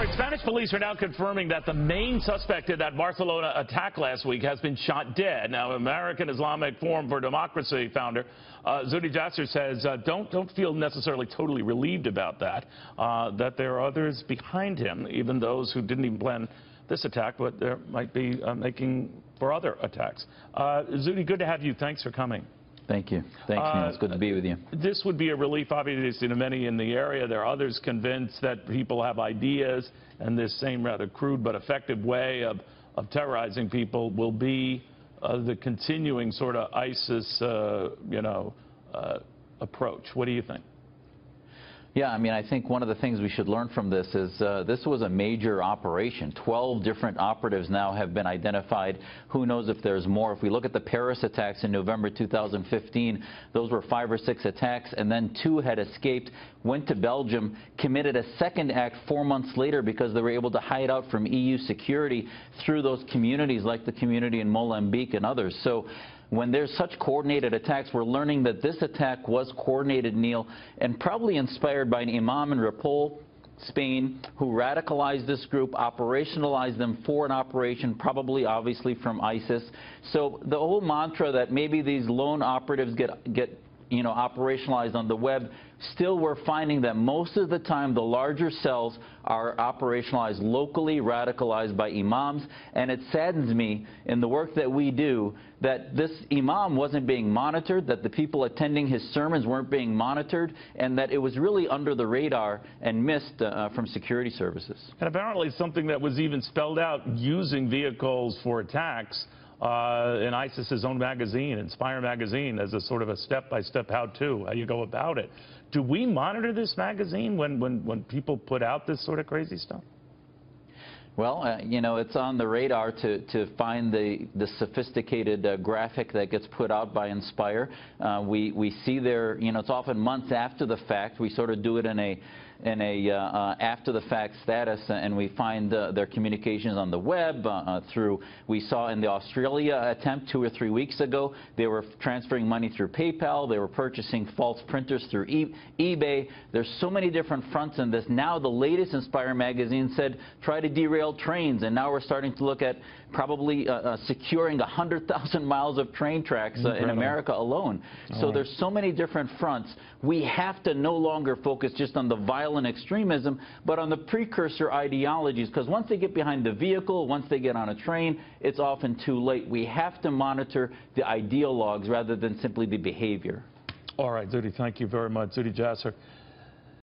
All right, Spanish police are now confirming that the main suspect in that Barcelona attack last week has been shot dead. Now, American Islamic Forum for Democracy founder Zuhdi Jasser says don't feel necessarily totally relieved about that, that there are others behind him, even those who didn't even plan this attack, but there might be making for other attacks. Zuhdi, good to have you. Thanks for coming. Thank you. Thanks, Neil. It's good to be with you. This would be a relief, obviously, to many in the area. There are others convinced that people have ideas, and this same rather crude but effective way of terrorizing people will be the continuing sort of ISIS, approach. What do you think? Yeah, I mean, I think one of the things we should learn from this is this was a major operation. 12 different operatives now have been identified. Who knows if there's more? If we look at the Paris attacks in November 2015, those were 5 or 6 attacks, and then 2 had escaped, went to Belgium, committed a second act 4 months later because they were able to hide out from EU security through those communities like the community in Mozambique and others. So when there's such coordinated attacks, we're learning that this attack was coordinated, Neil, and probably inspired by an imam in Ripoll, Spain, who radicalized this group, operationalized them for an operation, probably obviously from ISIS. So the whole mantra that maybe these lone operatives get operationalized on the web, still we're finding that most of the time the larger cells are operationalized locally, radicalized by imams, and it saddens me in the work that we do that this imam wasn't being monitored, that the people attending his sermons weren't being monitored, and that it was really under the radar and missed from security services. And apparently something that was even spelled out using vehicles for attacks in ISIS's own magazine, Inspire magazine, as a sort of a step-by-step how-to, how you go about it. Do we monitor this magazine when people put out this sort of crazy stuff? Well, it's on the radar to find the sophisticated graphic that gets put out by Inspire. We see there, it's often months after the fact. We sort of do it in a after the fact status, and we find their communications on the web we saw in the Australia attempt 2 or 3 weeks ago, they were transferring money through PayPal, they were purchasing false printers through eBay. There's so many different fronts in this. Now the latest Inspire magazine said try to derail trains, and now we're starting to look at probably securing 100,000 miles of train tracks in America alone. So there's so many different fronts. We have to no longer focus just on the violent extremism, but on the precursor ideologies, because once they get behind the vehicle, once they get on a train, it's often too late. We have to monitor the ideologues rather than simply the behavior. All right, Zuhdi, thank you very much. Zuhdi Jasser.